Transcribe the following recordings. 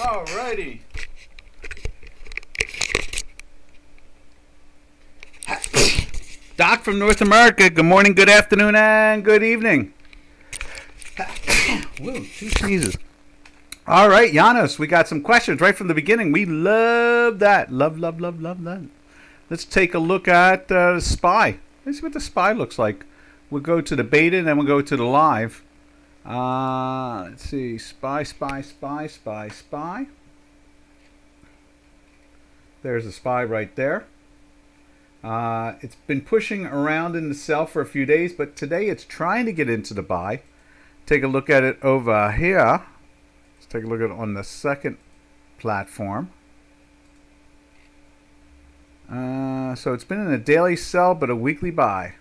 Alrighty. Doc from North America. Good morning, good afternoon, and good evening. Woo, 2 sneezes. All right, Janos, we got some questions right from the beginning. We love that. Love that. Let's take a look at the SPY. Let's see what the SPY looks like. We'll go to the beta, and then we'll go to the live. Let's see. SPY. There's the SPY right there. It's been pushing around in the sell for a few days, but today it's trying to get into the buy. Take a look at it over here. Let's take a look at it on the second platform. So it's been in a daily sell, but a weekly buy.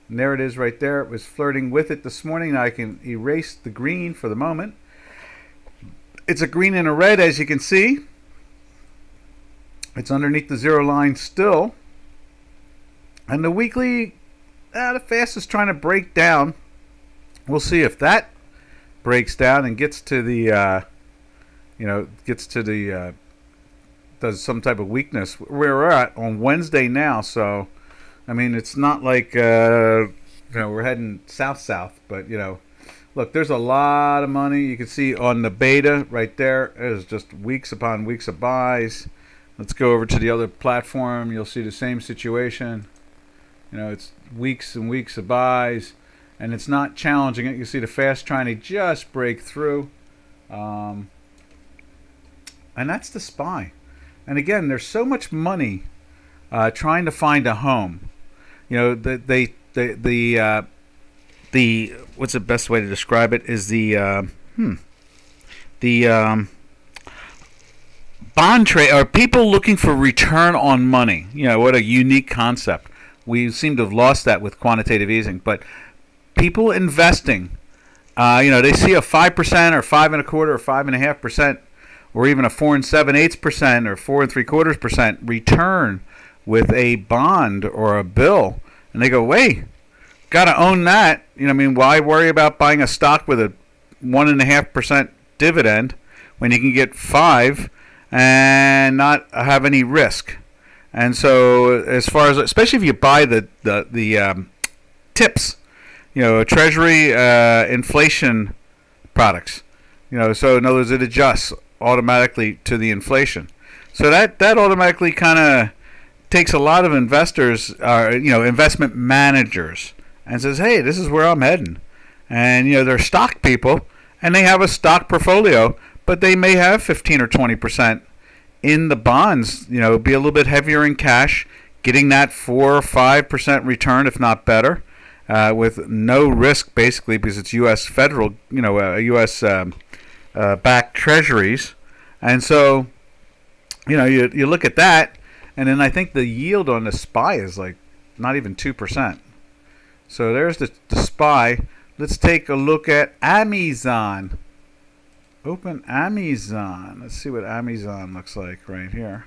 And there it is right there. It was flirting with it this morning. Now I can erase the green for the moment. It's a green and a red, as you can see. It's underneath the zero line still. And the weekly, the fastest trying to break down. We'll see if that breaks down and gets to the, does some type of weakness. We're at on Wednesday now, so, I mean, it's not like, we're heading south, but, look, there's a lot of money. You can see on the beta right there, there's just weeks upon weeks of buys. Let's go over to the other platform. You'll see the same situation. It's weeks and weeks of buys, and it's not challenging it. You can see the fast trying to just break through. And that's the SPY. And again, there's so much money trying to find a home. The what's the best way to describe it is the bond trade, or people looking for return on money. What a unique concept. We seem to have lost that with quantitative easing, but people investing, they see a 5% or 5.25% or 5.5%, or even a 4 7/8% or 4 3/4% return with a bond or a bill, and they go, "Wait, gotta own that." Why worry about buying a stock with a 1.5% dividend when you can get 5 and not have any risk? And so, as far as, especially if you buy the TIPS, Treasury inflation products, so in other words, it adjusts automatically to the inflation. So that automatically kind of takes a lot of investors, investment managers, and says, "Hey, this is where I'm heading." And they're stock people, and they have a stock portfolio, but they may have 15 or 20% in the bonds. Be a little bit heavier in cash, getting that 4 or 5% return, if not better, with no risk basically, because it's U.S. federal, U.S. backed treasuries. And so, you look at that, and then I think the yield on the SPY is like not even 2%. So there's the SPY. Let's take a look at Amazon. Open Amazon. Let's see what Amazon looks like right here.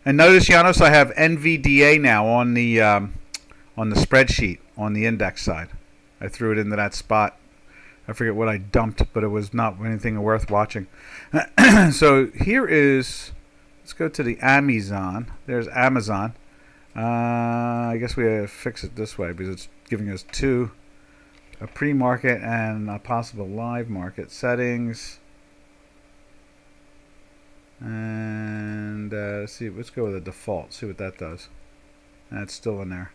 And notice, Janos, I have NVDA now on the spreadsheet on the index side. I threw it into that spot. I forget what I dumped, but it was not anything worth watching. So here is, let's go to the Amazon. There's Amazon. I guess we have to fix it this way because it's giving us a pre-market and a possible live market settings. And let's go with a default, see what that does. That's still in there.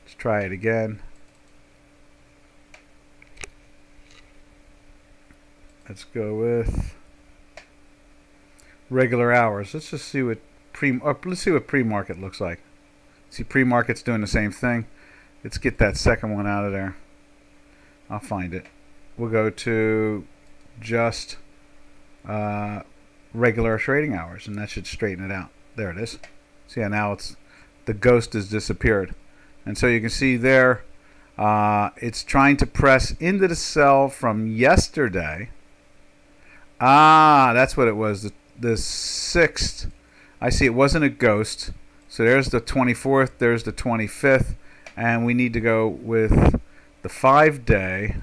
Let's try it again. Let's go with regular hours. Let's just see what pre-market looks like. See, pre-market's doing the same thing. Let's get that second one out of there. I'll find it. We'll go to just regular trading hours, and that should straighten it out. There it is. See how now the ghost has disappeared. And so you can see there, it's trying to press into the sell from yesterday. That's what it was. The 6th. I see it wasn't a ghost. So there's the 24th. There's the 25th. And we need to go with the 5-day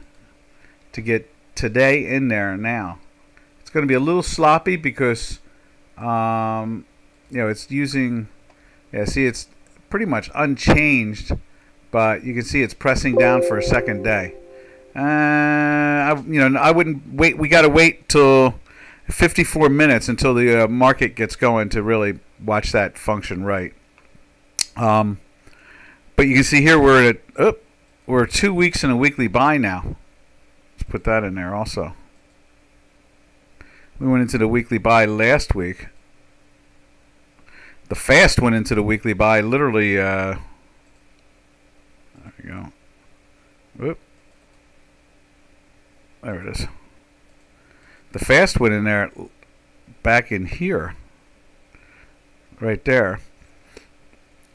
to get today in there now. It's going to be a little sloppy because it's using. Yeah, see, it's pretty much unchanged, but you can see it's pressing down for a second day. I wouldn't wait. We got to wait till 54 minutes until the market gets going to really watch that function right. But you can see here we're 2 weeks in a weekly buy now. Let's put that in there also. We went into the weekly buy last week. The fast went into the weekly buy literally. There you go. Whoop. There it is. The fast went in there back in here. Right there.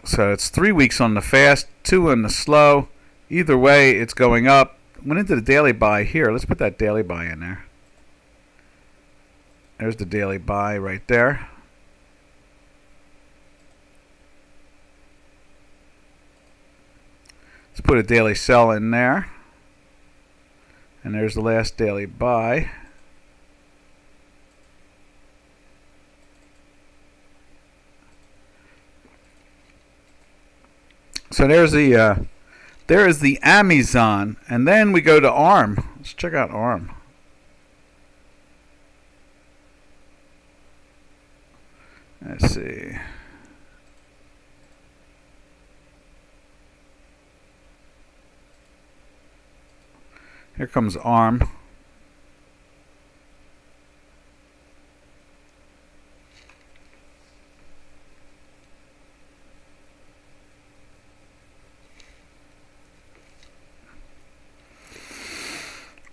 So it's 3 weeks on the fast, 2 on the slow. Either way, it's going up. Went into the daily buy here. Let's put that daily buy in there. There's the daily buy right there. Let's put a daily sell in there. And there's the last daily buy. So there is the Amazon, and then we go to ARM. Let's check out ARM. Let's see. Here comes ARM.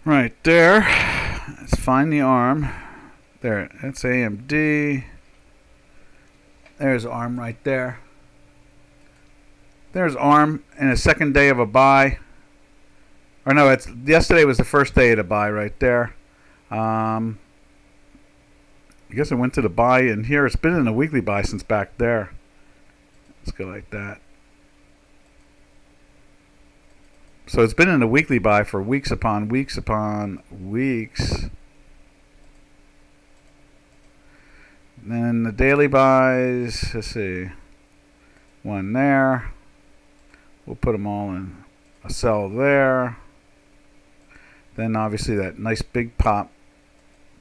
Right there. Let's find the ARM. There, that's AMD. There's ARM right there. There's ARM in a second day of a buy. Or no, yesterday was the first day of the buy right there. I guess it went to the buy in here. It's been in a weekly buy since back there. Let's go like that. So it's been in a weekly buy for weeks upon weeks upon weeks. Then the daily buys, let's see. One there. We'll put them all in a sell there. Then obviously that nice big pop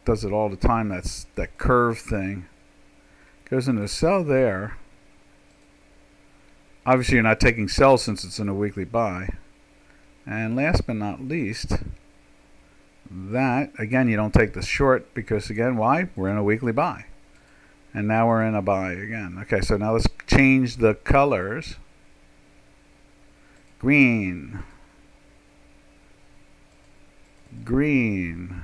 does it all the time. That's that curve thing. Goes into a sell there. Obviously you're not taking sells since it's in a weekly buy. And last but not least, that, again, you don't take the short because, again, why? We're in a weekly buy. And now we're in a buy again. Okay, so now let's change the colors. Green. Green.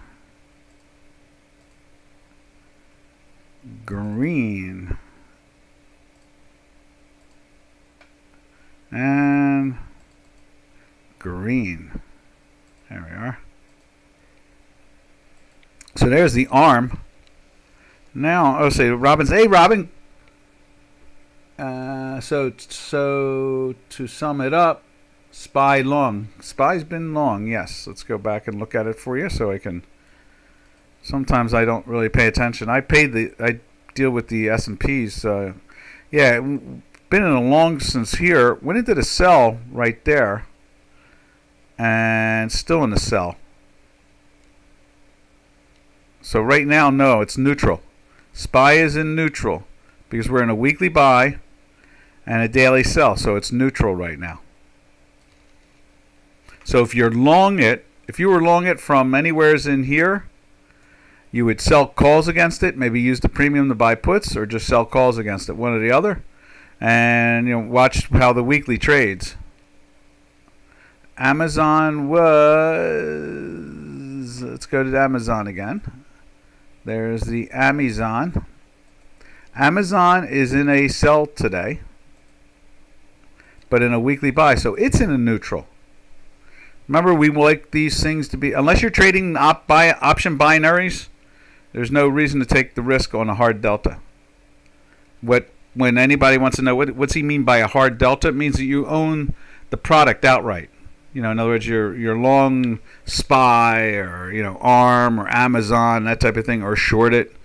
Green. And green. There we are. So there's the ARM. Now, I'll say Robin's. Hey, Robin. So to sum it up, SPY long. SPY's been long. Yes. Let's go back and look at it for you, so I can. Sometimes I don't really pay attention. I deal with the S&Ps. Yeah, been in a long since here. Went into the sell right there. And still in the sell. So right now, no, it's neutral. SPY is in neutral because we're in a weekly buy and a daily sell, so it's neutral right now. So if you're long it, if you were long it from anywheres in here, you would sell calls against it, maybe use the premium to buy puts, or just sell calls against it, one or the other, and watch how the weekly trades. Amazon was, let's go to Amazon again. There's the Amazon. Amazon is in a sell today, but in a weekly buy, so it's in a neutral. Remember, we like these things to be, unless you're trading option binaries, there's no reason to take the risk on a hard delta. When anybody wants to know what's he mean by a hard delta, it means that you own the product outright. In other words, your long SPY or ARM or Amazon, that type of thing, or short it.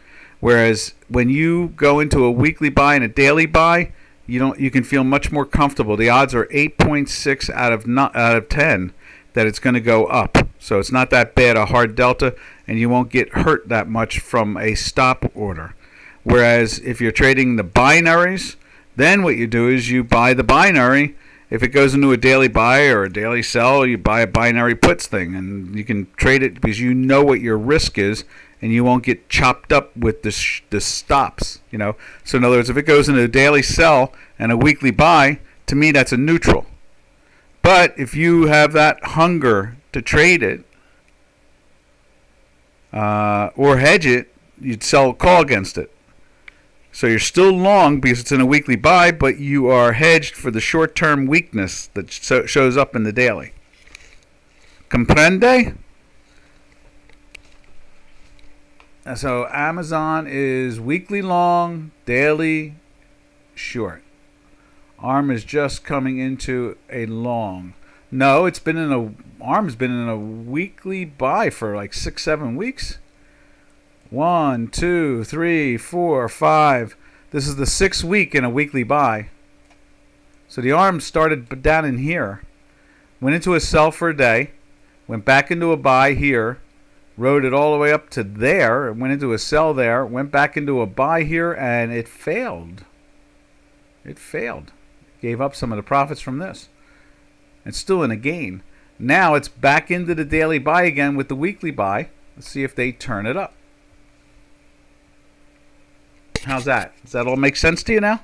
Whereas when you go into a weekly buy and a daily buy, you can feel much more comfortable. The odds are 8.6 out of 10 that it's going to go up. So it's not that bad a hard delta, and you won't get hurt that much from a stop order. Whereas if you're trading the binaries, then what you do is you buy the binary. If it goes into a daily buy or a daily sell, you buy a binary puts thing, and you can trade it because you know what your risk is, and you won't get chopped up with the stops. So in other words, if it goes into a daily sell and a weekly buy, to me that's a neutral. But if you have that hunger to trade it or hedge it, you'd sell a call against it. So you're still long because it's in a weekly buy, but you are hedged for the short-term weakness that shows up in the daily. Comprende? So Amazon is weekly long, daily short. ARM is just coming into a long. No, ARM's been in a weekly buy for like 6-7 weeks. 1, 2, 3, 4, 5. This is the 6th week in a weekly buy. So the ARM started down in here, went into a sell for a day, went back into a buy here, rode it all the way up to there, went into a sell there, went back into a buy here, and it failed. It failed. Gave up some of the profits from this. It's still in a gain. Now it's back into the daily buy again with the weekly buy. Let's see if they turn it up. How's that? Does that all make sense to you now?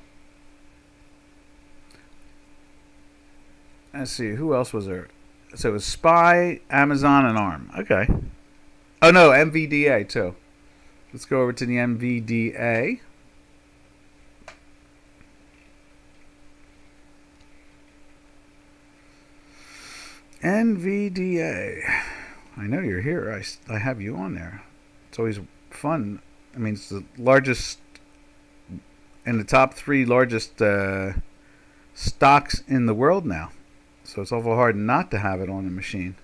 Let's see. Who else was there? So it was SPY, Amazon, and ARM. Okay. Oh, no. MVDA, too. Let's go over to the MVDA. NVDA. I know you're here. I have you on there. It's always fun. I mean, it's the largest, in the top 3 largest stocks in the world now. So it's awful hard not to have it on the machine.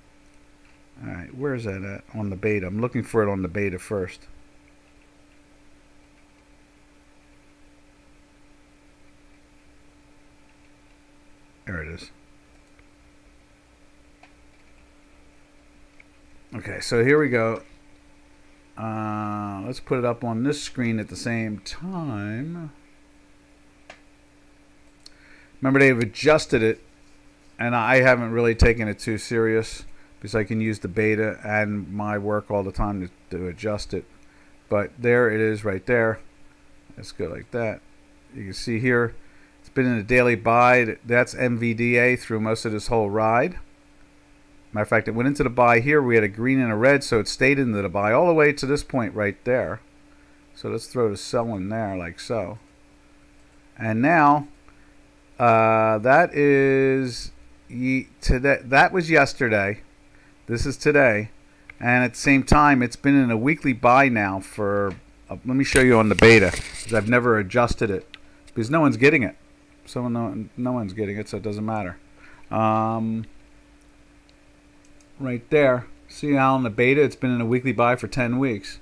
All right, where's that at? On the beta. I'm looking for it on the beta first. There it is. Okay, so here we go. Let's put it up on this screen at the same time. Remember, they've adjusted it, and I haven't really taken it too serious because I can use the beta and my work all the time to adjust it. But there it is right there. Let's go like that. You can see here, it's been in a daily buy. That's MVDA through most of this whole ride. Matter of fact, it went into the buy here. We had a green and a red, so it stayed into the buy all the way to this point right there. So let's throw the sell in there like so. And now, that is today. That was yesterday. This is today. And at the same time, it's been in a weekly buy now for, let me show you on the beta, because I've never adjusted it. Because no one's getting it. No one's getting it, so it doesn't matter. Right there. See how on the beta it's been in a weekly buy for 10 weeks.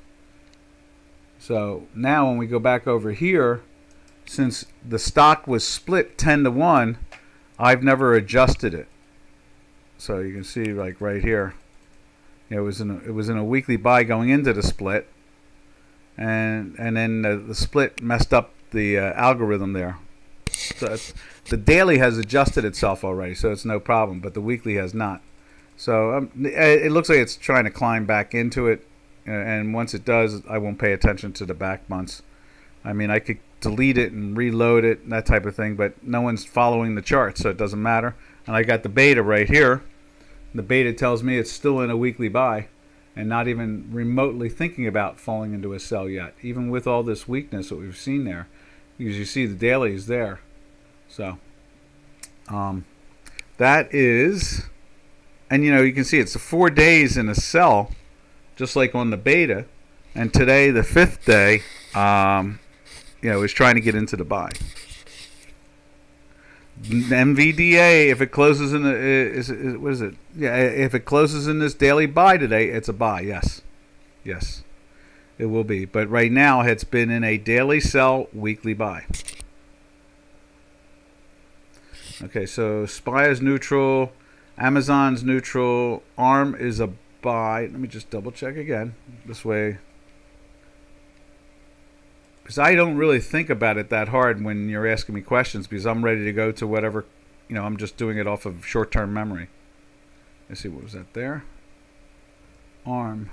So now when we go back over here, since the stock was split 10-1, I've never adjusted it. So you can see like right here, it was in a weekly buy going into the split, and then the split messed up the algorithm there. So the daily has adjusted itself already, so it's no problem, but the weekly has not. So it looks like it's trying to climb back into it, and once it does, I won't pay attention to the back months. I mean, I could delete it and reload it, and that type of thing, but no one's following the chart, so it doesn't matter. And I got the beta right here. The beta tells me it's still in a weekly buy and not even remotely thinking about falling into a sell yet, even with all this weakness that we've seen there, because you see the daily is there. So that is... And, you can see it's 4 days in a sell, just like on the beta. And today, the 5th day, is trying to get into the buy. MVDA, if it closes in what is it? Yeah, if it closes in this daily buy today, it's a buy. Yes, yes, it will be. But right now, it's been in a daily sell, weekly buy. Okay, so SPY is neutral, Amazon's neutral, ARM is a buy. Let me just double check again. This way, because I don't really think about it that hard when you're asking me questions, because I'm ready to go to whatever, I'm just doing it off of short-term memory. Let's see, what was that there? ARM.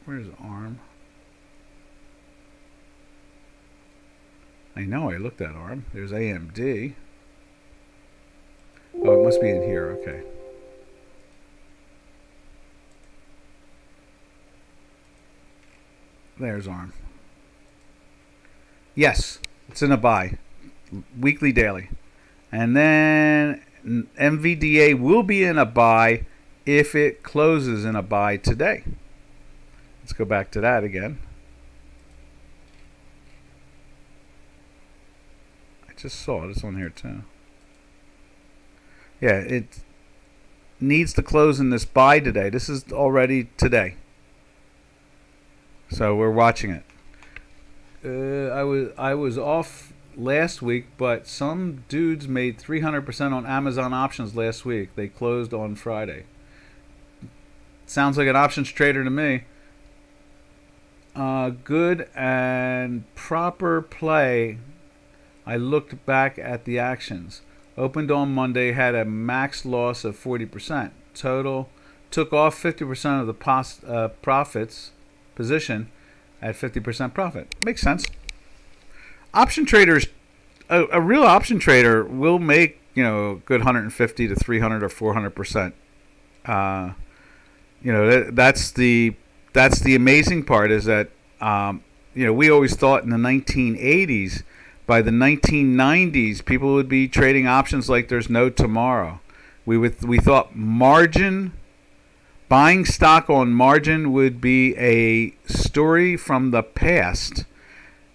Where's ARM? I know I looked at ARM. There's AMD. Oh, it must be in here. Okay. There's ARM. Yes, it's in a buy. Weekly, daily. And then MVDA will be in a buy if it closes in a buy today. Let's go back to that again. I just saw it. It's on here too. Yeah, it needs to close in this buy today. This is already today. So we're watching it. I was off last week, but some dudes made 300% on Amazon options last week. They closed on Friday. Sounds like an options trader to me. Good and proper play. I looked back at the actions. Opened on Monday, had a max loss of 40%. Total took off 50% of the profits position at 50% profit. Makes sense. Option traders, a real option trader will make good 150 to 300 or 400%. That's the amazing part is that we always thought in the 1980s, by the 1990s, people would be trading options like there's no tomorrow. We thought margin. Buying stock on margin would be a story from the past,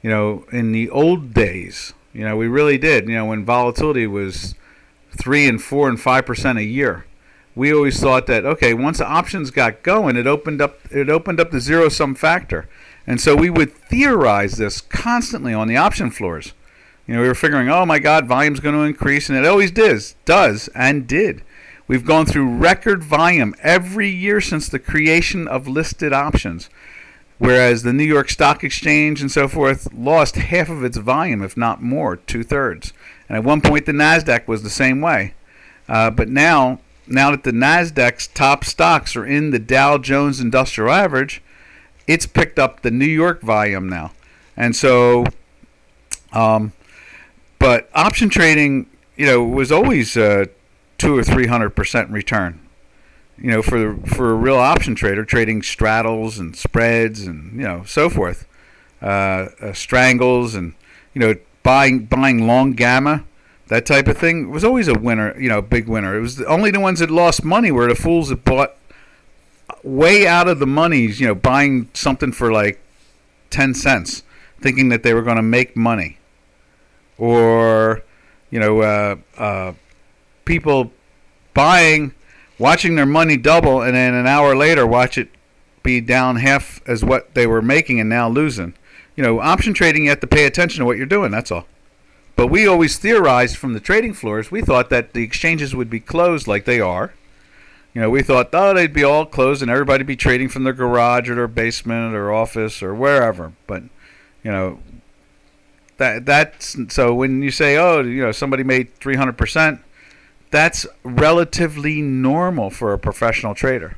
in the old days. We really did, when volatility was 3 and 4 and 5% a year. We always thought that, okay, once the options got going, it opened up the zero-sum factor. And so we would theorize this constantly on the option floors. We were figuring, oh my God, volume's going to increase, and it always does, and did. We've gone through record volume every year since the creation of listed options, whereas the New York Stock Exchange and so forth lost half of its volume, if not more, 2/3. And at one point, the NASDAQ was the same way. But now that the NASDAQ's top stocks are in the Dow Jones Industrial Average, it's picked up the New York volume now. And so, but option trading, was always 200 or 300% return. For a real option trader trading straddles and spreads and so forth, strangles and buying long gamma, that type of thing was always a winner. Big winner. It was only the ones that lost money were the fools that bought way out of the monies. Buying something for like 10 cents, thinking that they were going to make money, or people buying, watching their money double, and then an hour later watch it be down half as what they were making and now losing. Option trading, you have to pay attention to what you're doing, that's all. But we always theorized from the trading floors, we thought that the exchanges would be closed like they are. We thought, they'd be all closed and everybody be trading from their garage or their basement or office or wherever. But, that's so when you say, somebody made 300%, that's relatively normal for a professional trader.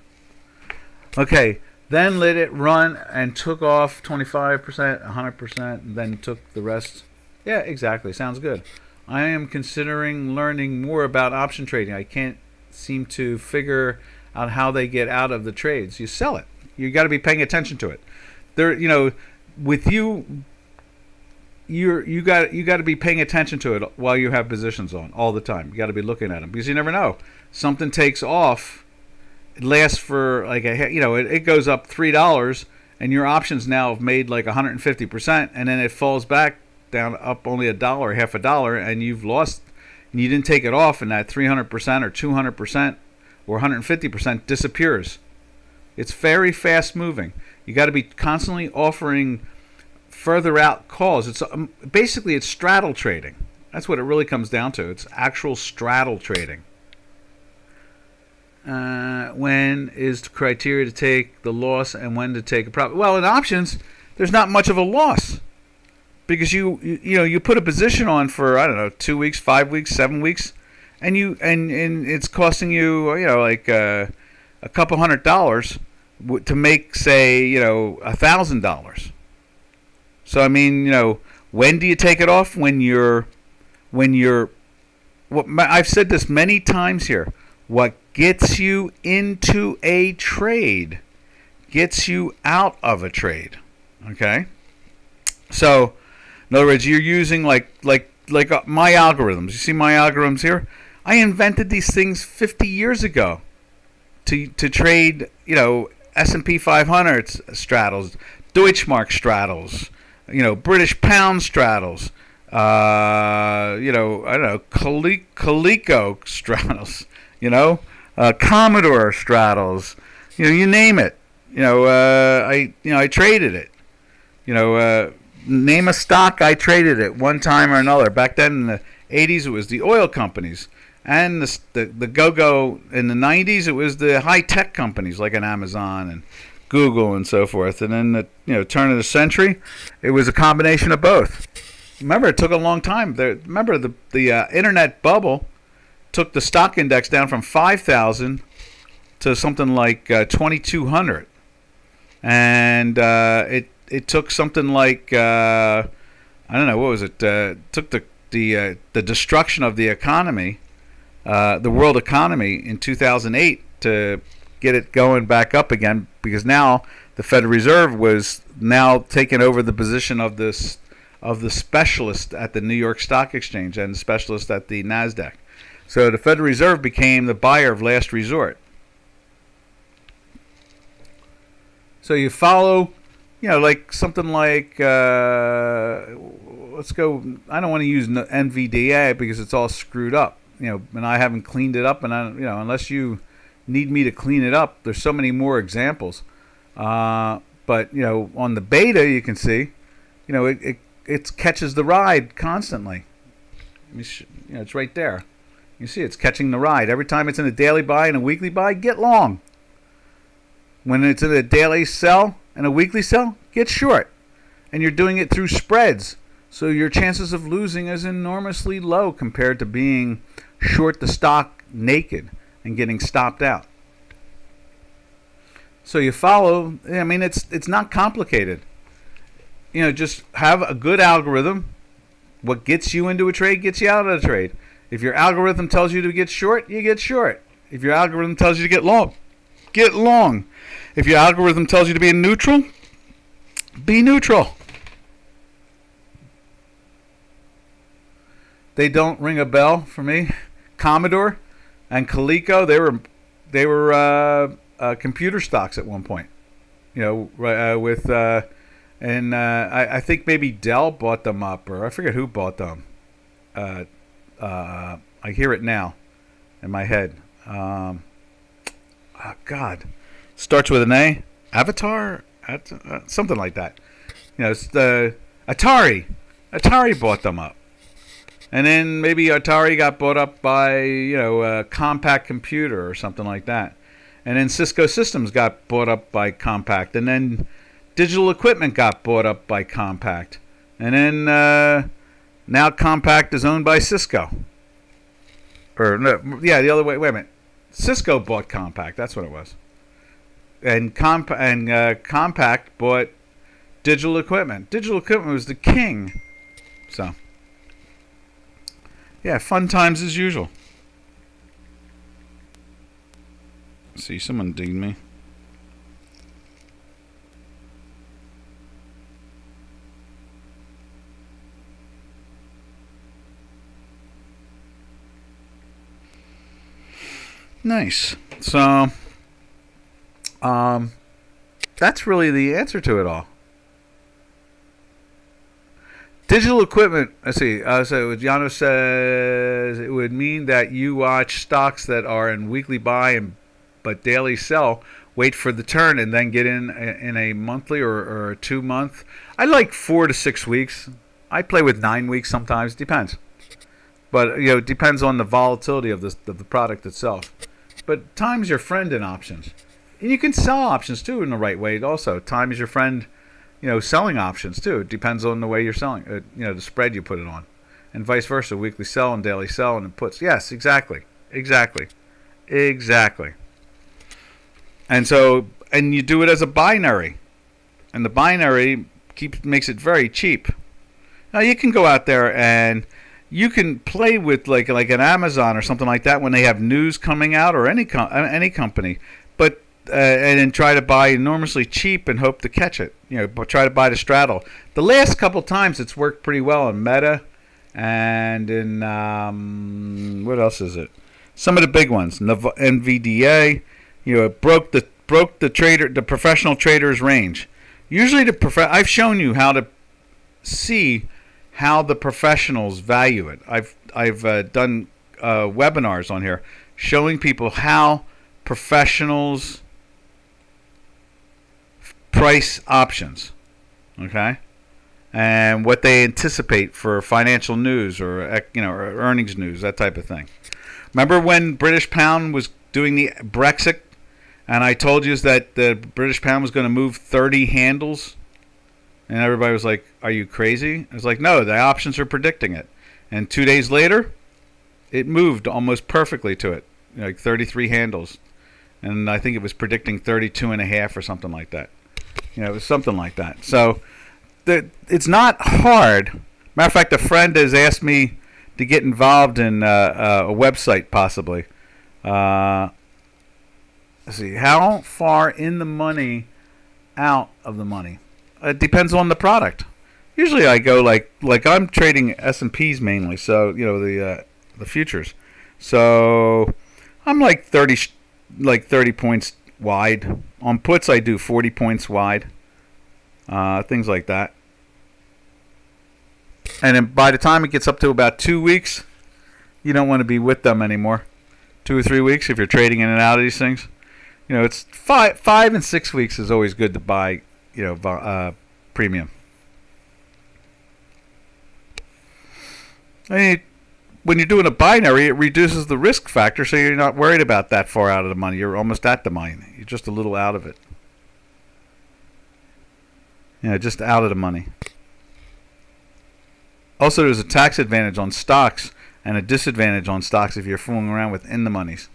Okay, then let it run and took off 25%, 100%, and then took the rest. Yeah, exactly. Sounds good. I am considering learning more about option trading. I can't seem to figure out how they get out of the trades. You sell it. You got to be paying attention to it. With you. You got to be paying attention to it while you have positions on all the time. You got to be looking at them because you never know. Something takes off, it lasts for like it goes up $3, and your options now have made like 150%, and then it falls back down up only a dollar, half a dollar, and you've lost, and you didn't take it off, and that 300% or 200% or 150% disappears. It's very fast moving. You got to be constantly offering further out calls. It's basically it's straddle trading. That's what it really comes down to. It's actual straddle trading. When is the criteria to take the loss and when to take a profit? Well, in options, there's not much of a loss because you put a position on for, I don't know, 2 weeks, 5 weeks, 7 weeks, and it's costing you like a couple $100 to make, say, $1,000. So I mean, when do you take it off? When you're I've said this many times here. What gets you into a trade gets you out of a trade. Okay? So, in other words, you're using like my algorithms. You see my algorithms here? I invented these things 50 years ago to trade, S&P 500 straddles, Deutschmark straddles, British pound straddles, I don't know, Coleco straddles, Commodore straddles, you name it. I traded it. Name a stock, I traded it one time or another. Back then in the 80s, it was the oil companies. And the go-go in the 90s, it was the high-tech companies like an Amazon and Google and so forth. And then the turn of the century, it was a combination of both. Remember, it took a long time. Remember, the internet bubble took the stock index down from 5,000 to something like 2,200. And it took something like, I don't know, what was it? Took the destruction of the economy, the world economy in 2008 to get it going back up again, because now the Federal Reserve was now taking over the position of the specialist at the New York Stock Exchange and the specialist at the NASDAQ. So the Federal Reserve became the buyer of last resort. So you follow, like something like, let's go, I don't want to use NVDA because it's all screwed up, and I haven't cleaned it up, and unless you need me to clean it up, there's so many more examples. But, on the beta, you can see, it catches the ride constantly. It's right there. You see it's catching the ride. Every time it's in a daily buy and a weekly buy, get long. When it's in a daily sell and a weekly sell, get short. And you're doing it through spreads. So your chances of losing is enormously low compared to being short the stock naked and getting stopped out. So you follow, it's not complicated. Just have a good algorithm. What gets you into a trade gets you out of a trade. If your algorithm tells you to get short, you get short. If your algorithm tells you to get long, get long. If your algorithm tells you to be neutral, be neutral. They don't ring a bell for me. Commodore and Coleco, they were computer stocks at one point. I think maybe Dell bought them up, or I forget who bought them. I hear it now in my head. God, starts with an A. Avatar, something like that. It's the Atari. Atari bought them up, and then maybe Atari got bought up by Compaq Computer or something like that, and then Cisco Systems got bought up by Compaq, and then Digital Equipment got bought up by Compaq, and then now Compaq is owned by Cisco. Or no, yeah, the other way. Wait a minute. Cisco bought Compaq. That's what it was. And Compaq bought Digital Equipment. Digital Equipment was the king. So, yeah, fun times as usual. See, someone dinged me. Nice. So, That's really the answer to it all. Digital equipment. Let's see. So Jano says it would mean that you watch stocks that are in weekly buy and but daily sell. Wait for the turn and then get in a monthly or a 2 month. I like 4 to 6 weeks. I play with 9 weeks sometimes. Depends. But it depends on the volatility of the product itself. But time's your friend in options. And you can sell options too in the right way. Also, time is your friend. Selling options too. It depends on the way you're selling. The spread you put it on, and vice versa. Weekly sell and daily sell and puts. Yes, exactly. And so, and you do it as a binary, and the binary makes it very cheap. Now you can go out there and you can play with like an Amazon or something like that when they have news coming out, or any company, but. And then try to buy enormously cheap and hope to catch it. Try to buy the straddle. The last couple times it's worked pretty well in Meta and in what else is it? Some of the big ones, NVDA. It broke the professional trader's range. Usually I've shown you how to see how the professionals value it. I've done webinars on here showing people how professionals price options, okay, and what they anticipate for financial news or or earnings news, that type of thing. Remember when British pound was doing the Brexit, and I told you that the British pound was going to move 30 handles, and everybody was like, "Are you crazy?" I was like, "No, the options are predicting it," and 2 days later, it moved almost perfectly to it, like 33 handles, and I think it was predicting 32 and a half or something like that. It was something like that. So it's not hard. Matter of fact, a friend has asked me to get involved in a website, possibly. Let's see, how far in the money, out of the money? It depends on the product. Usually, I go like I'm trading S&Ps mainly, so the futures. So I'm like 30 points wide. On puts, I do 40 points wide, things like that. And then by the time it gets up to about 2 weeks, you don't want to be with them anymore. 2 or 3 weeks if you're trading in and out of these things. It's 5 and 6 weeks is always good to buy, premium. When you're doing a binary, it reduces the risk factor, so you're not worried about that far out of the money. You're almost at the money. You're just a little out of it. Just out of the money. Also, there's a tax advantage on stocks and a disadvantage on stocks if you're fooling around with in the monies.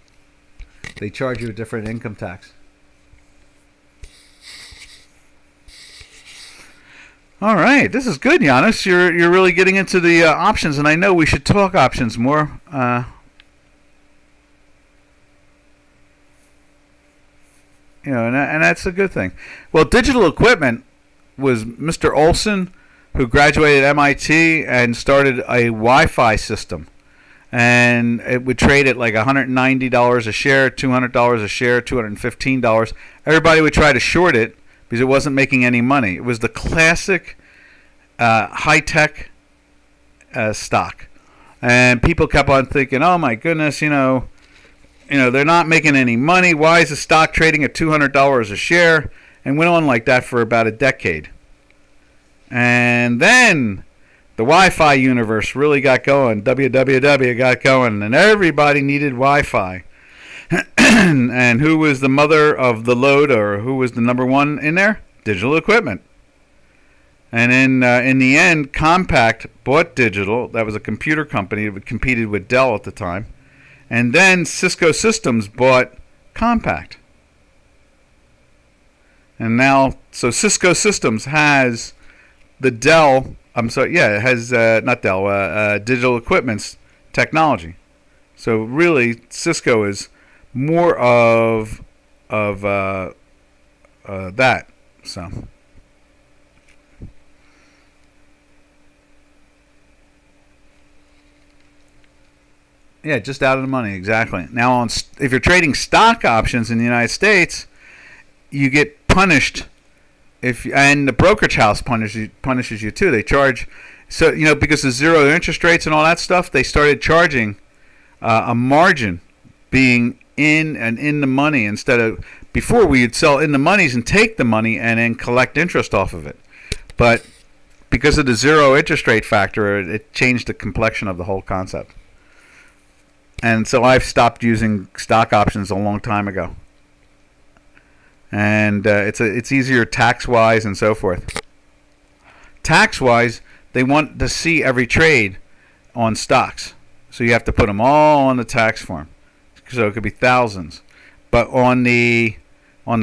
They charge you a different income tax. All right, this is good, Giannis. You're really getting into the options, and I know we should talk options more. And that's a good thing. Well, digital equipment was Mr. Olson, who graduated MIT and started a Wi-Fi system, and it would trade at like $190 a share, $200 a share, $215. Everybody would try to short it because it wasn't making any money. It was the classic high-tech stock. And people kept on thinking, oh my goodness, they're not making any money. Why is the stock trading at $200 a share? And went on like that for about a decade. And then the Wi-Fi universe really got going. WWW got going, and everybody needed Wi-Fi. And who was the mother of the load, or who was the number one in there? Digital equipment. And in the end, Compaq bought Digital. That was a computer company that competed with Dell at the time. And then Cisco Systems bought Compaq. And now, so Cisco Systems has the Dell. It has not Dell, Digital Equipment's technology. So really, Cisco is more of that. So. Yeah, just out of the money, exactly. Now, if you're trading stock options in the United States, you get punished And the brokerage house punishes you too. They charge, so because of zero interest rates and all that stuff, they started charging a margin being in the money, instead of before we'd sell in the monies and take the money and then collect interest off of it. But because of the zero interest rate factor, it changed the complexion of the whole concept. And so I've stopped using stock options a long time ago. And it's easier tax-wise and so forth. Tax-wise, they want to see every trade on stocks. So you have to put them all on the tax form. So it could be thousands. But on the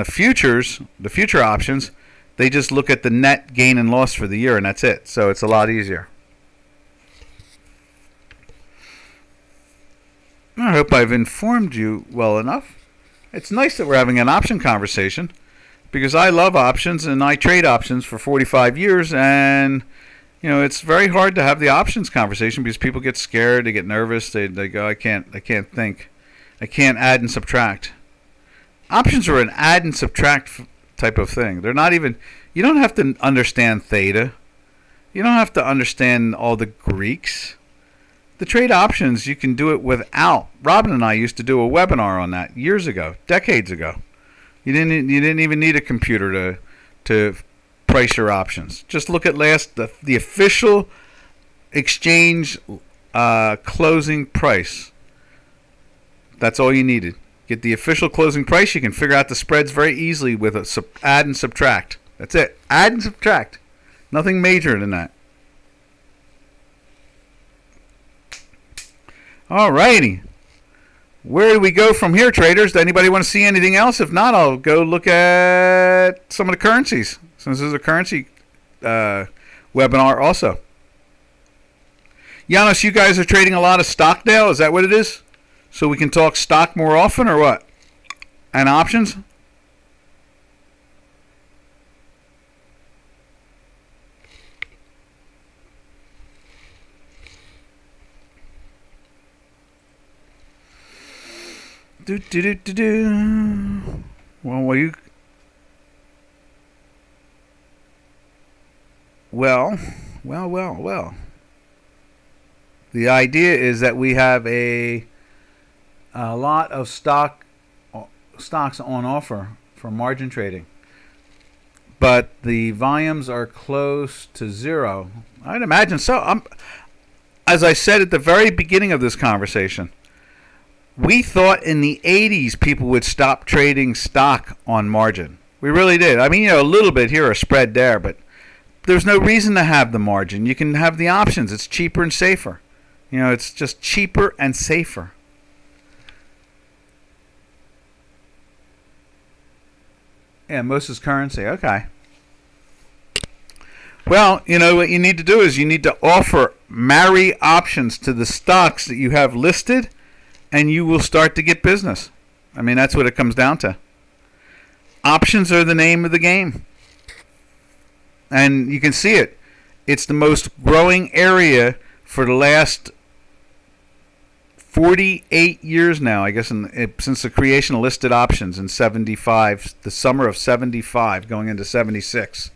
futures, the future options, they just look at the net gain and loss for the year, and that's it. So it's a lot easier. I hope I've informed you well enough. It's nice that we're having an option conversation, because I love options and I trade options for 45 years, and it's very hard to have the options conversation because people get scared, they get nervous, they go, I can't think, I can't add and subtract. Options are an add and subtract type of thing. They're not even, you don't have to understand theta, you don't have to understand all the Greeks. The trade options, you can do it without. Robin and I used to do a webinar on that years ago, decades ago. You didn't even need a computer to price your options. Just look at the official exchange closing price. That's all you needed. Get the official closing price. You can figure out the spreads very easily with a add and subtract. That's it. Add and subtract. Nothing major than that. Alrighty. Where do we go from here, traders? Does anybody want to see anything else? If not, I'll go look at some of the currencies, since this is a currency webinar also. Janos, you guys are trading a lot of DocDow. Is that what it is? So we can talk stock more often, or what? And options? Well, Well. The idea is that we have a lot of stocks on offer for margin trading, but the volumes are close to zero. I'd imagine so. As I said at the very beginning of this conversation, we thought in the 80s people would stop trading stock on margin. We really did. I mean, a little bit here, a spread there, but there's no reason to have the margin. You can have the options. It's cheaper and safer. It's just cheaper and safer. Yeah, most is currency. Okay. Well, what you need to do is you need to marry options to the stocks that you have listed, and you will start to get business. I mean, that's what it comes down to. Options are the name of the game. And you can see it. It's the most growing area for the last 48 years now, I guess, since the creation of listed options in 75, the summer of 75, going into 76.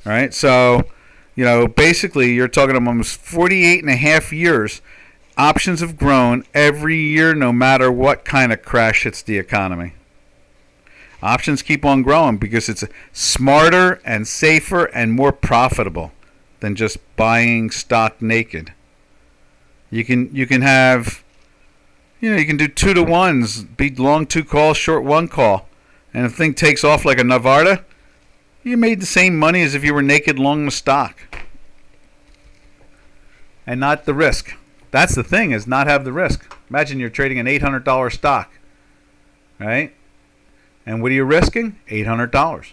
All right? So, basically, you're talking about almost 48 and a half years. Options have grown every year, no matter what kind of crash hits the economy. Options keep on growing because it's smarter and safer and more profitable than just buying stock naked. You can have, you can do 2-to-1s, be long 2 calls, short 1 call, and if the thing takes off like a Navarta, you made the same money as if you were naked long the stock, and not the risk. That's the thing, is not have the risk. Imagine you're trading an $800 stock, right? And what are you risking? $800.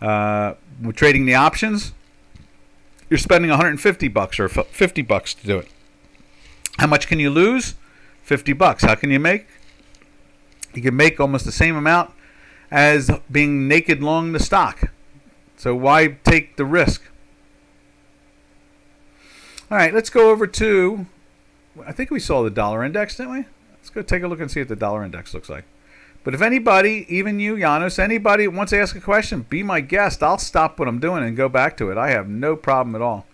We're trading the options. You're spending $150 or $50 to do it. How much can you lose? $50. How can you make? You can make almost the same amount as being naked long the stock. So why take the risk? All right, let's go over to, I think we saw the dollar index, didn't we? Let's go take a look and see what the dollar index looks like. But if anybody, even you, Janos, anybody wants to ask a question, be my guest. I'll stop what I'm doing and go back to it. I have no problem at all.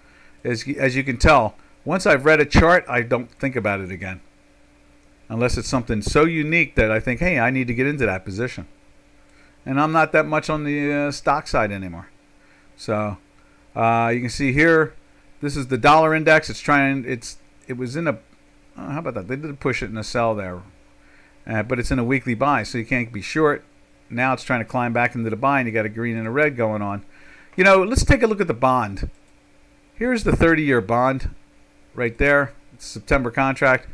As you can tell, once I've read a chart, I don't think about it again. Unless it's something so unique that I think, hey, I need to get into that position. And I'm not that much on the stock side anymore. So you can see here, this is the dollar index. It was in a, how about that? They did push it in a sell there. But it's in a weekly buy, so you can't be short. Now it's trying to climb back into the buy, and you got a green and a red going on. You know, let's take a look at the bond. Here's the 30-year bond right there. It's a September contract.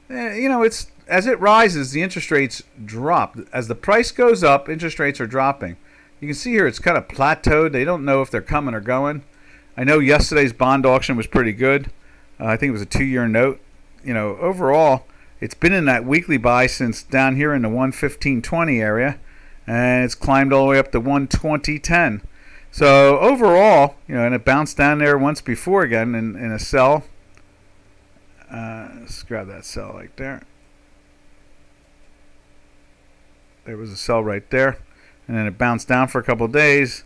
You know, it's as it rises, the interest rates drop. As the price goes up, interest rates are dropping. You can see here it's kind of plateaued. They don't know if they're coming or going. I know yesterday's bond auction was pretty good. I think it was a 2-year note. You know, overall, it's been in that weekly buy since down here in the 115.20 area, and it's climbed all the way up to 120.10. So overall, you know, and it bounced down there once before again in a sell. Let's grab that sell right there. There was a sell right there, and then it bounced down for a couple of days,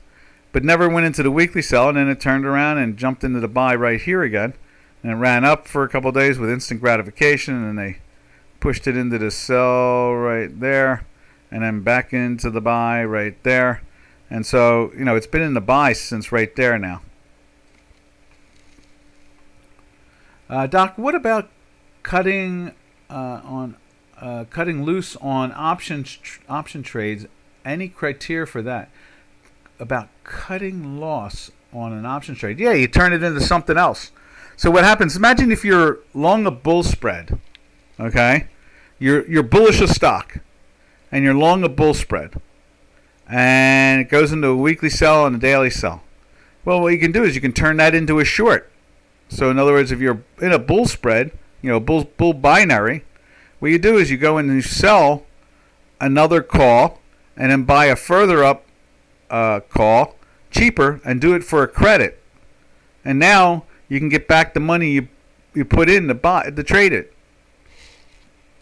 but never went into the weekly sell, and then it turned around and jumped into the buy right here again, and it ran up for a couple of days with instant gratification, and they pushed it into the sell right there, and then back into the buy right there. And so, you know, it's been in the buy since right there now. Doc, what about cutting cutting loose on option trades? Any criteria for that? About cutting loss on an option trade? Yeah, you turn it into something else. So what happens? Imagine if you're long a bull spread. Okay, you're bullish a stock, and you're long a bull spread, and it goes into a weekly sell and a daily sell. Well, what you can do is you can turn that into a short. So in other words, if you're in a bull spread, you know, bull binary, what you do is you go in and you sell another call, and then buy a further up call cheaper, and do it for a credit, and now you can get back the money you put in to trade it.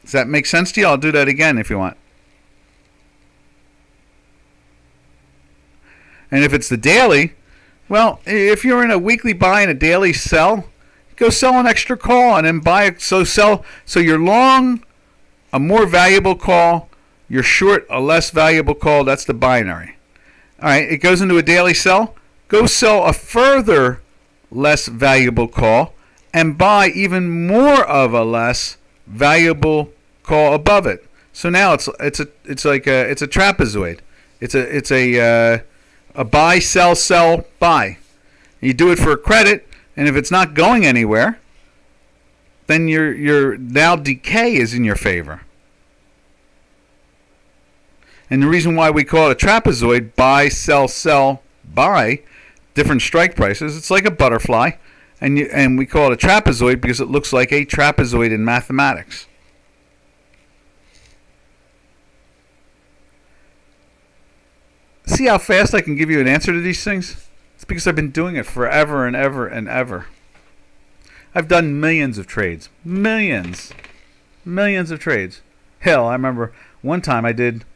Does that make sense to you? I'll do that again if you want. And if it's the daily, well, if you're in a weekly buy and a daily sell, go sell an extra call and then buy it. So you're long a more valuable call, you're short a less valuable call. That's the binary. All right, it goes into a daily sell. Go sell a further less valuable call and buy even more of a less valuable call above it. So now it's a trapezoid. It's a buy, sell, buy. You do it for a credit, and if it's not going anywhere, then your now decay is in your favor. And the reason why we call it a trapezoid, buy, sell, buy, different strike prices, it's like a butterfly, and we call it a trapezoid because it looks like a trapezoid in mathematics. See how fast I can give you an answer to these things? It's because I've been doing it forever and ever and ever. I've done millions of trades. Millions of trades. Hell, I remember one time I did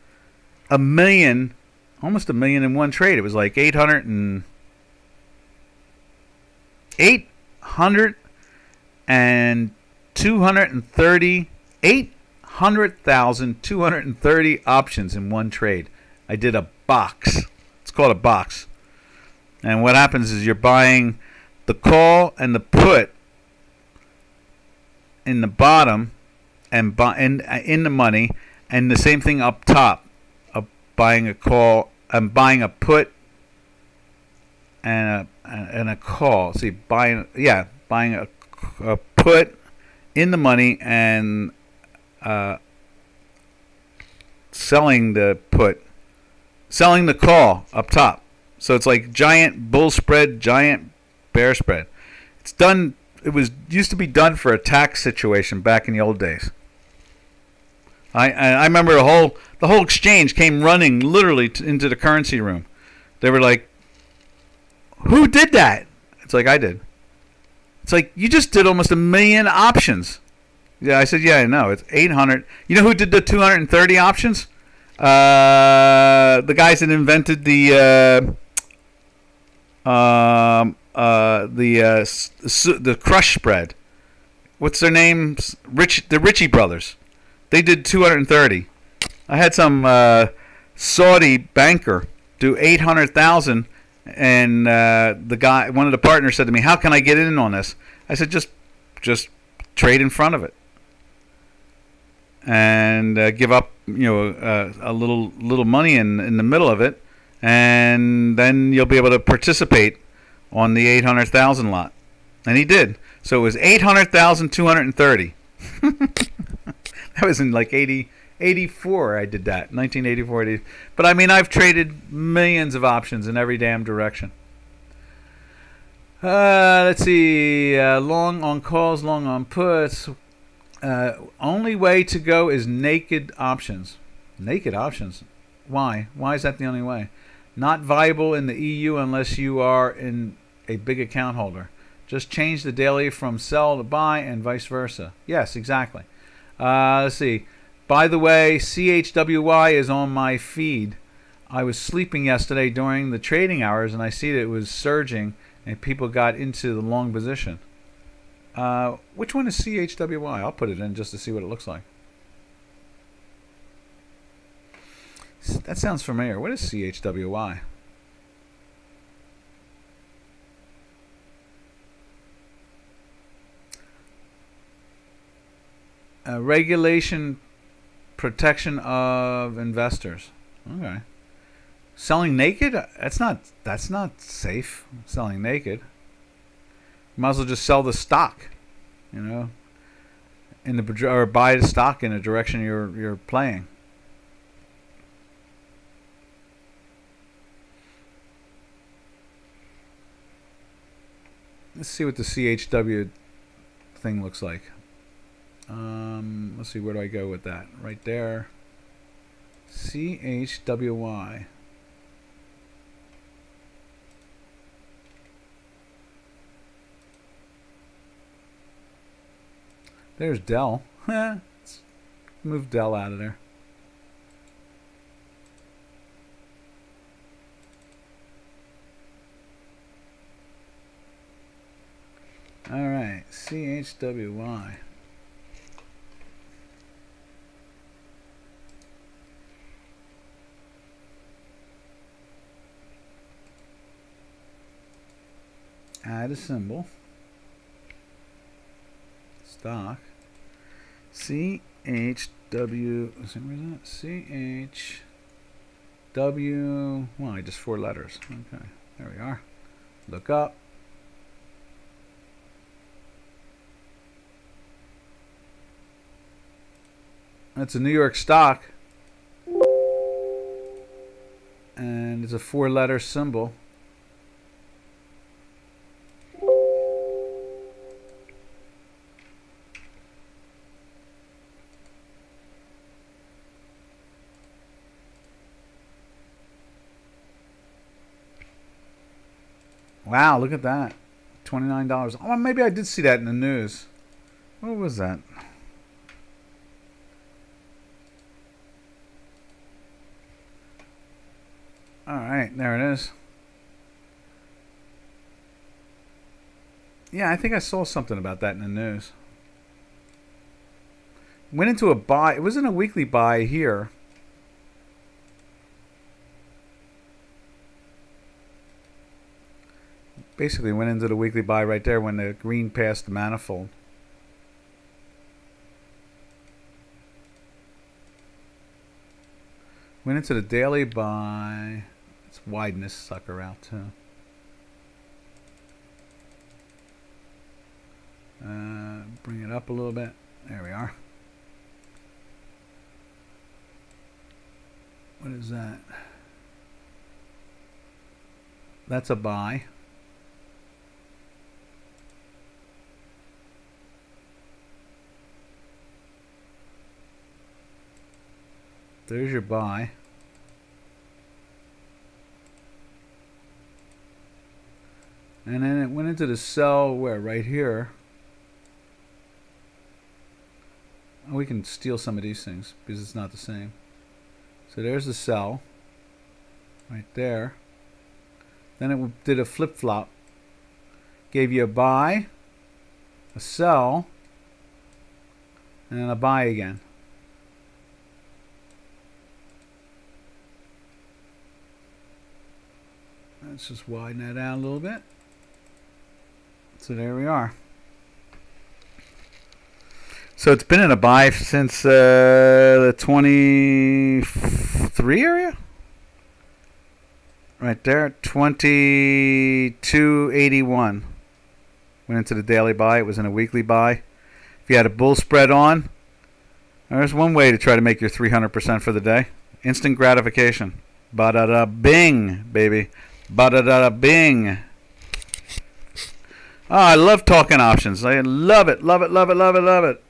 almost $1 million in one trade. It was like 800,230 options in one trade. I did a box. It's called a box. And what happens is you're buying the call and the put in the bottom and in the money, and the same thing up top. Buying a call, I'm buying a put and a call. See, buying a put in the money and selling the put, selling the call up top. So it's like giant bull spread, giant bear spread. It's done. It used to be done for a tax situation back in the old days. I remember the whole exchange came running literally into the currency room. They were like, "Who did that?" It's like, "I did." It's like, "You just did almost 1 million options." Yeah, I said, "Yeah, I know. It's 800." You know who did the 230 options? The guys that invented the crush spread. What's their names? The Ritchie brothers. They did 230. I had some Saudi banker do 800,000, and one of the partners said to me, "How can I get in on this?" I said, "Just trade in front of it, and give up, a little money in the middle of it, and then you'll be able to participate on the 800,000 lot." And he did. So it was 800,230. That was in like 84. I did that, 1984. But I mean, I've traded millions of options in every damn direction. Let's see. Long on calls, long on puts. Only way to go is naked options. Naked options? Why? Why is that the only way? Not viable in the EU unless you are in a big account holder. Just change the daily from sell to buy and vice versa. Yes, exactly. Let's see. By the way, CHWY is on my feed. I was sleeping yesterday during the trading hours, and I see that it was surging, and people got into the long position. Which one is CHWY? I'll put it in just to see what it looks like. That sounds familiar. What is CHWY? Regulation protection of investors. Okay. Selling naked? That's not safe. Selling naked. You might as well just sell the stock, in the or buy the stock in the direction you're playing. Let's see what the CHW thing looks like. Let's see, where do I go with that? Right there. CHWY. There's Dell. Let's move Dell out of there. All right, CHWY. Add a symbol. Stock. CHW. Where is that? CHW. Why, just 4 letters. Okay, there we are. Look up. That's a New York stock. And it's a 4-letter symbol. Wow, look at that. $29. Oh, maybe I did see that in the news. What was that? Alright, there it is. Yeah, I think I saw something about that in the news. Went into a buy. It was in a weekly buy here. Basically went into the weekly buy right there when the green passed the manifold. Went into the daily buy. Let's widen this sucker out too. Bring it up a little bit. There we are. What is that? That's a buy. There's your buy. And then it went into the sell where? Right here. Oh, we can steal some of these things because it's not the same. So there's the sell right there. Then it did a flip-flop. Gave you a buy, a sell, and then a buy again. Let's just widen that out a little bit. So there we are. So it's been in a buy since the 23 area? Right there, 22.81. Went into the daily buy. It was in a weekly buy. If you had a bull spread on, there's one way to try to make your 300% for the day. Instant gratification. Ba-da-da bing, baby. Ba-da-da bing. Oh, I love talking options. I love it, love it, love it, love it, love it.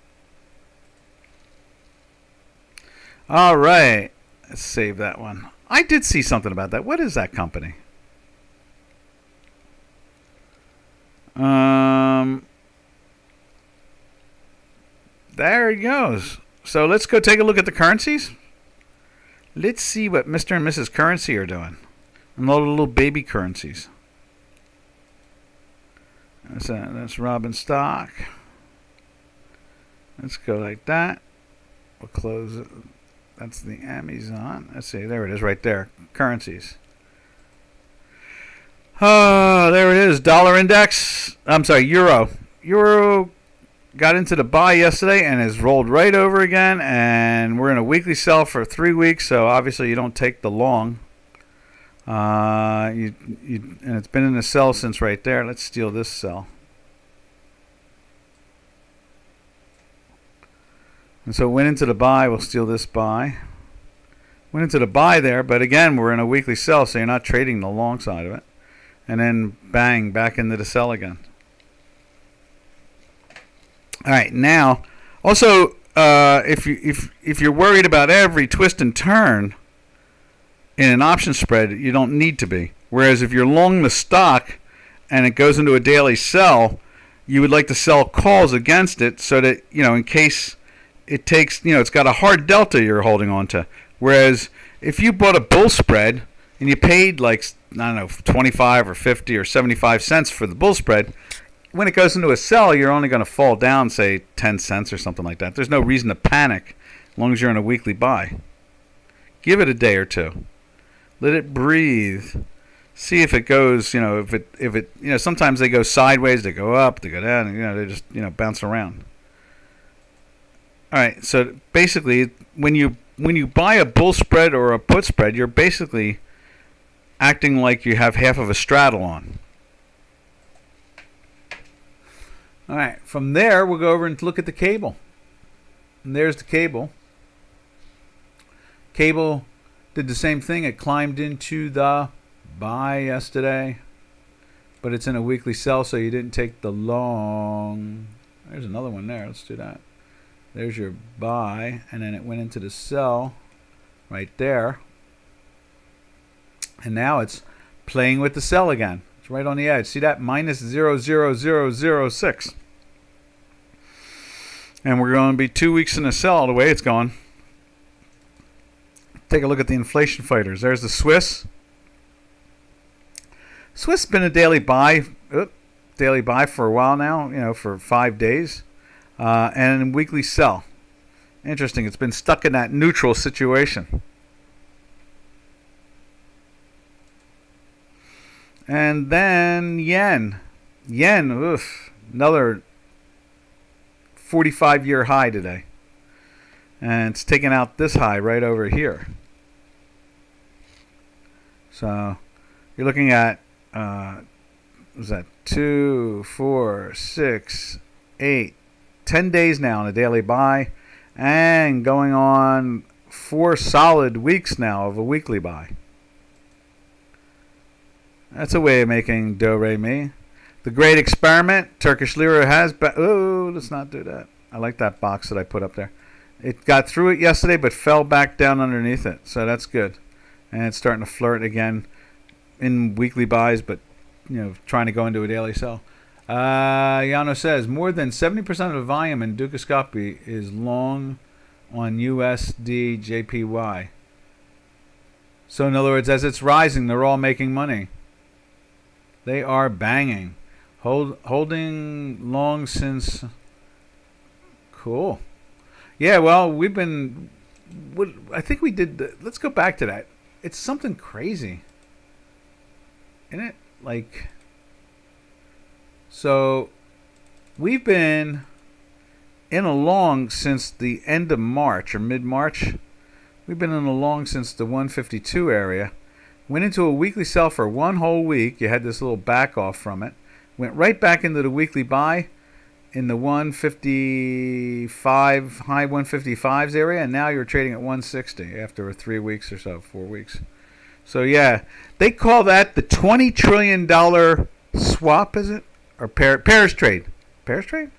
All right. Let's save that one. I did see something about that. What is that company? There he goes. So let's go take a look at the currencies. Let's see what Mr. and Mrs. Currency are doing. And all the little baby currencies. That's Robin stock. Let's go like that. We'll close it. That's the Amazon. Let's see. There it is right there. Currencies. Oh, there it is. Dollar index. I'm sorry, euro. Euro got into the buy yesterday and has rolled right over again. And we're in a weekly sell for 3 weeks. So obviously you don't take the long. And it's been in the sell since right there. Let's steal this sell. And so it went into the buy. We'll steal this buy. Went into the buy there, but again, we're in a weekly sell, so you're not trading the long side of it. And then bang, back into the sell again. All right, now, also, if you're worried about every twist and turn in an option spread, you don't need to be. Whereas if you're long the stock and it goes into a daily sell, you would like to sell calls against it so that, in case it takes, it's got a hard delta you're holding on to. Whereas if you bought a bull spread and you paid like, I don't know, 25 or 50 or 75 cents for the bull spread, when it goes into a sell, you're only going to fall down, say, 10 cents or something like that. There's no reason to panic as long as you're in a weekly buy. Give it a day or two. Let it breathe. See if it goes, if it sometimes they go sideways, they go up, they go down, and, they just, bounce around. All right, so basically, when you buy a bull spread or a put spread, you're basically acting like you have half of a straddle on. All right, from there, we'll go over and look at the cable. And there's the cable. Cable did the same thing. It climbed into the buy yesterday, but it's in a weekly sell, so you didn't take the long. There's another one there. Let's do that. There's your buy, and then it went into the sell right there. And now it's playing with the sell again. It's right on the edge. See that? Minus 0.00006. And we're going to be 2 weeks in the sell the way it's going. Take a look at the inflation fighters. There's the Swiss. Swiss has been a daily buy for a while now, for 5 days. And weekly sell. Interesting. It's been stuck in that neutral situation. And then yen. Yen, another 45-year high today. And it's taking out this high right over here. So you're looking at, was that 2, 4, 6, 8, 10 days now on a daily buy, and going on 4 solid weeks now of a weekly buy. That's a way of making do-re-mi. The great experiment, Turkish lira has... let's not do that. I like that box that I put up there. It got through it yesterday, but fell back down underneath it. So that's good. And it's starting to flirt again in weekly buys, but, trying to go into a daily sell. Yano says, more than 70% of the volume in Dukascopy is long on USD JPY. So in other words, as it's rising, they're all making money. They are banging. Holding long since. Cool. Yeah, well, we've been. I think we did. Let's go back to that. It's something crazy. Isn't it? Like. So, we've been in a long since the end of March or mid-March. We've been in a long since the 152 area. Went into a weekly sell for one whole week. You had this little back off from it. Went right back into the weekly buy in the 155, high 155s area, and now you're trading at 160 after 3 weeks or so, 4 weeks. So yeah, they call that the $20 trillion swap, is it? Or pairs trade? Pairs trade?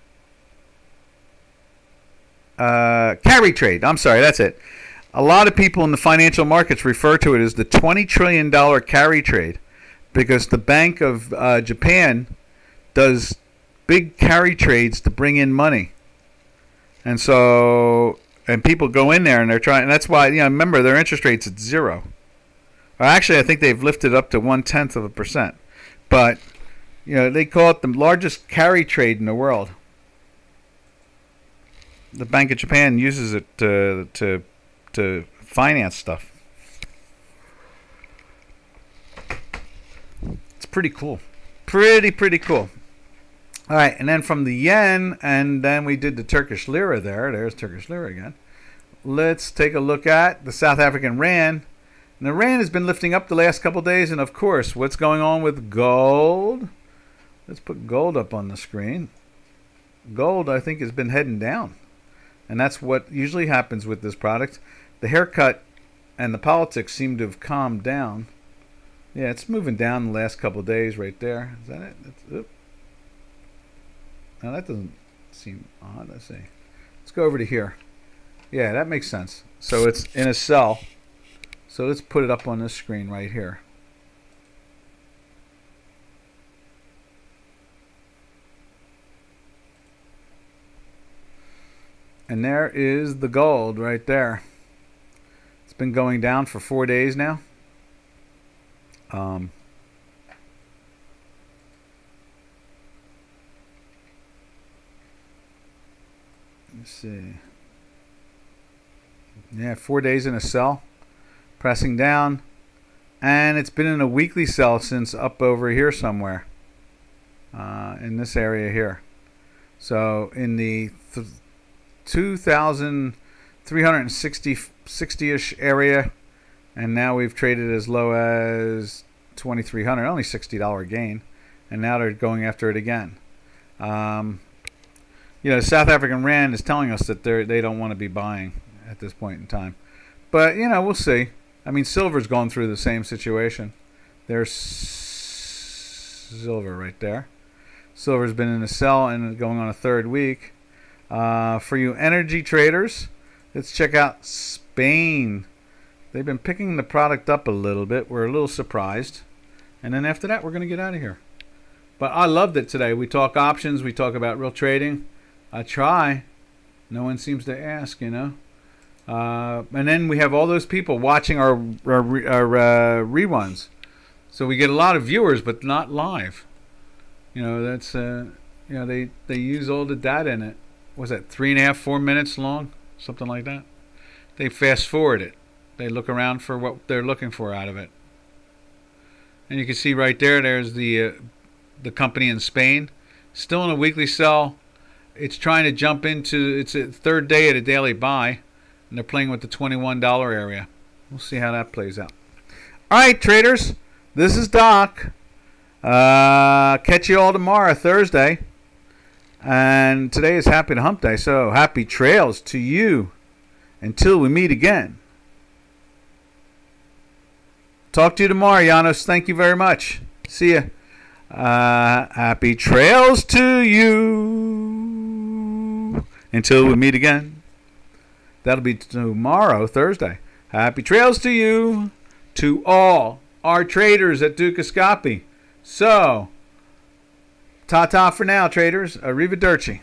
Carry trade. I'm sorry, that's it. A lot of people in the financial markets refer to it as the $20 trillion carry trade because the Bank of Japan does big carry trades to bring in money. And so, and people go in there and they're trying, and that's why, remember their interest rate's at 0. Or actually, I think they've lifted up to 0.1%. But, they call it the largest carry trade in the world. The Bank of Japan uses it to finance stuff. It's pretty cool. Pretty cool. All right, and then from the yen, and then we did the Turkish lira there. There's Turkish lira again. Let's take a look at the South African rand. And the rand has been lifting up the last couple days, and of course, what's going on with gold? Let's put gold up on the screen. Gold, I think, has been heading down. And that's what usually happens with this product. The haircut and the politics seem to have calmed down. Yeah, it's moving down the last couple of days right there. Is that it? Now that doesn't seem odd. Let's see. Let's go over to here. Yeah, that makes sense. So it's in a sell. So let's put it up on this screen right here. And there is the gold right there. It's been going down for 4 days now. Let's see. Yeah, 4 days in a sell. Pressing down. And it's been in a weekly sell since up over here somewhere. In this area here. So in the 2,360-ish area, and now we've traded as low as 2,300, only $60 gain, and now they're going after it again. South African rand is telling us that they don't want to be buying at this point in time, but we'll see. I mean, silver's gone through the same situation. There's silver right there. Silver's been in a sell and going on a third week. For you energy traders, let's check out Spain. They've been picking the product up a little bit. We're a little surprised. And then after that, we're going to get out of here. But I loved it today. We talk options. We talk about real trading. I try. No one seems to ask, And then we have all those people watching our reruns. So we get a lot of viewers, but not live. That's, they use all the data in it. Was that 3.5, 4 minutes long? Something like that. They fast forward it. They look around for what they're looking for out of it. And you can see right there, there's the company in Spain. Still in a weekly sell. It's trying to jump into, it's a third day at a daily buy. And they're playing with the $21 area. We'll see how that plays out. All right, traders. This is Doc. Catch you all tomorrow, Thursday. And today is Happy to Hump Day, so happy trails to you until we meet again. Talk to you tomorrow, Janos. Thank you very much. See ya. Happy trails to you until we meet again. That'll be tomorrow, Thursday. Happy trails to you, to all our traders at Dukascopy. So, ta-ta for now, traders. Arrivederci.